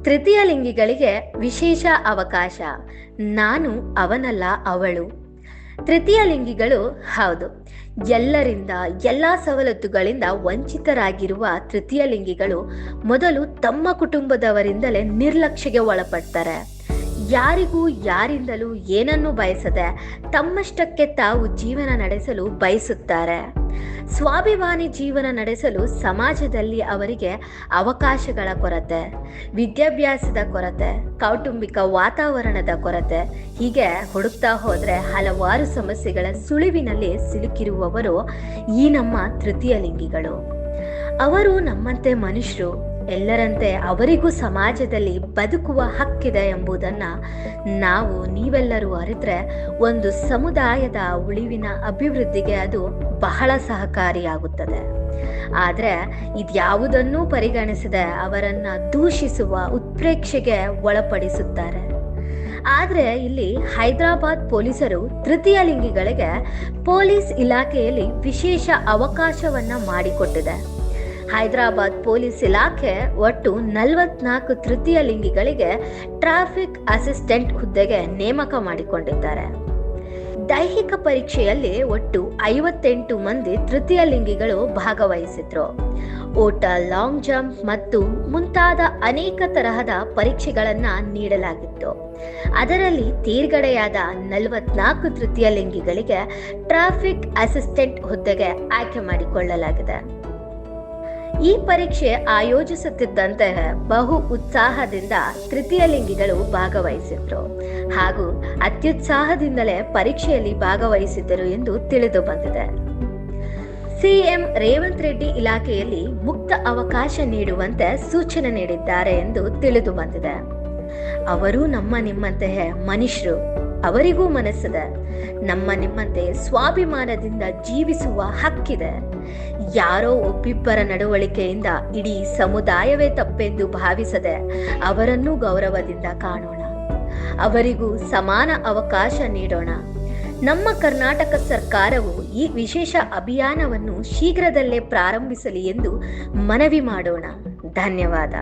ತೃತೀಯ ಲಿಂಗಿಗಳಿಗೆ ವಿಶೇಷ ಅವಕಾಶ. ನಾನು ಅವನಲ್ಲ ಅವಳು. ತೃತೀಯ ಲಿಂಗಿಗಳು ಹೌದು, ಎಲ್ಲರಿಂದ ಎಲ್ಲ ಸವಲತ್ತುಗಳಿಂದ ವಂಚಿತರಾಗಿರುವ ತೃತೀಯ ಲಿಂಗಿಗಳು ಮೊದಲು ತಮ್ಮ ಕುಟುಂಬದವರಿಂದಲೇ ನಿರ್ಲಕ್ಷ್ಯಕ್ಕೆ ಒಳಪಡ್ತಾರೆ. ಯಾರಿಗೂ ಯಾರಿಂದಲೂ ಏನನ್ನೂ ಬಯಸದೆ ತಮ್ಮಷ್ಟಕ್ಕೆ ತಾವು ಜೀವನ ನಡೆಸಲು ಬಯಸುತ್ತಾರೆ. ಸ್ವಾಭಿಮಾನಿ ಜೀವನ ನಡೆಸಲು ಸಮಾಜದಲ್ಲಿ ಅವರಿಗೆ ಅವಕಾಶಗಳ ಕೊರತೆ, ವಿದ್ಯಾಭ್ಯಾಸದ ಕೊರತೆ, ಕೌಟುಂಬಿಕ ವಾತಾವರಣದ ಕೊರತೆ, ಹೀಗೆ ಹುಡುಕ್ತಾ ಹೋದರೆ ಹಲವಾರು ಸಮಸ್ಯೆಗಳ ಸುಳಿವಿನಲ್ಲಿ ಸಿಲುಕಿರುವವರು ಈ ನಮ್ಮ ತೃತೀಯ ಲಿಂಗಿಗಳು. ಅವರು ನಮ್ಮಂತೆ ಮನುಷ್ಯರು, ಎಲ್ಲರಂತೆ ಅವರಿಗೂ ಸಮಾಜದಲ್ಲಿ ಬದುಕುವ ಹಕ್ಕಿದೆ ಎಂಬುದನ್ನು ನೀವೆಲ್ಲರೂ ಅರಿತರೆ ಒಂದು ಸಮುದಾಯದ ಉಳಿವಿನ ಅಭಿವೃದ್ಧಿಗೆ ಅದು ಬಹಳ ಸಹಕಾರಿಯಾಗುತ್ತದೆ. ಆದರೆ ಇದ್ಯಾವುದನ್ನೂ ಪರಿಗಣಿಸದೆ ಅವರನ್ನು ದೂಷಿಸುವ ಉತ್ಪ್ರೇಕ್ಷೆಗೆ ಒಳಪಡಿಸುತ್ತಾರೆ. ಆದರೆ ಇಲ್ಲಿ ಹೈದರಾಬಾದ್ ಪೊಲೀಸರು ತೃತೀಯ ಲಿಂಗಿಗಳಿಗೆ ಪೊಲೀಸ್ ಇಲಾಖೆಯಲ್ಲಿ ವಿಶೇಷ ಅವಕಾಶವನ್ನು ಮಾಡಿಕೊಟ್ಟಿದೆ. ಹೈದರಾಬಾದ್ ಪೊಲೀಸ್ ಇಲಾಖೆ ಒಟ್ಟು 44 ತೃತೀಯ ಲಿಂಗಿಗಳಿಗೆ ಟ್ರಾಫಿಕ್ ಅಸಿಸ್ಟೆಂಟ್ ಹುದ್ದೆಗೆ ನೇಮಕ ಮಾಡಿಕೊಂಡಿದ್ದಾರೆ. ದೈಹಿಕ ಪರೀಕ್ಷೆಯಲ್ಲಿ ಒಟ್ಟು 58 ಮಂದಿ ತೃತೀಯ ಲಿಂಗಿಗಳು ಭಾಗವಹಿಸಿದ್ರು. ಓಟ, ಲಾಂಗ್ ಜಂಪ್ ಮತ್ತು ಮುಂತಾದ ಅನೇಕ ತರಹದ ಪರೀಕ್ಷೆಗಳನ್ನು ನೀಡಲಾಗಿತ್ತು. ಅದರಲ್ಲಿ ತೇರ್ಗಡೆಯಾದ 44 ತೃತೀಯ ಲಿಂಗಿಗಳಿಗೆ ಟ್ರಾಫಿಕ್ ಅಸಿಸ್ಟೆಂಟ್ ಹುದ್ದೆಗೆ ಆಯ್ಕೆ ಮಾಡಿಕೊಳ್ಳಲಾಗಿದೆ. ಈ ಪರೀಕ್ಷೆ ಆಯೋಜಿಸುತ್ತಿದ್ದಂತೆ ಬಹು ಉತ್ಸಾಹದಿಂದ ತೃತೀಯ ಲಿಂಗಿಗಳು ಭಾಗವಹಿಸಿದ್ರು ಹಾಗೂ ಅತ್ಯುತ್ಸಾಹದಿಂದಲೇ ಪರೀಕ್ಷೆಯಲ್ಲಿ ಭಾಗವಹಿಸಿದ್ದರು ಎಂದು ತಿಳಿದು ಬಂದಿದೆ. ಸಿಎಂ ರೇವಂತ್ ರೆಡ್ಡಿ ಇಲಾಖೆಯಲ್ಲಿ ಮುಕ್ತ ಅವಕಾಶ ನೀಡುವಂತೆ ಸೂಚನೆ ನೀಡಿದ್ದಾರೆ ಎಂದು ತಿಳಿದು ಬಂದಿದೆ. ಅವರು ನಮ್ಮ ನಿಮ್ಮಂತೆಯೇ ಮನುಷ್ಯರು, ಅವರಿಗೂ ಮನಸ್ಸಿದೆ. ನಮ್ಮ ನಿಮ್ಮಂತೆ ಸ್ವಾಭಿಮಾನದಿಂದ ಜೀವಿಸುವ ಹಕ್ಕಿದೆ. ಯಾರೋ ಒಬ್ಬಿಬ್ಬರ ನಡವಳಿಕೆಯಿಂದ ಇಡೀ ಸಮುದಾಯವೇ ತಪ್ಪೆಂದು ಭಾವಿಸದೆ ಅವರನ್ನೂ ಗೌರವದಿಂದ ಕಾಣೋಣ, ಅವರಿಗೂ ಸಮಾನ ಅವಕಾಶ ನೀಡೋಣ. ನಮ್ಮ ಕರ್ನಾಟಕ ಸರ್ಕಾರವು ಈ ವಿಶೇಷ ಅಭಿಯಾನವನ್ನು ಶೀಘ್ರದಲ್ಲೇ ಪ್ರಾರಂಭಿಸಲಿ ಎಂದು ಮನವಿ ಮಾಡೋಣ. ಧನ್ಯವಾದ.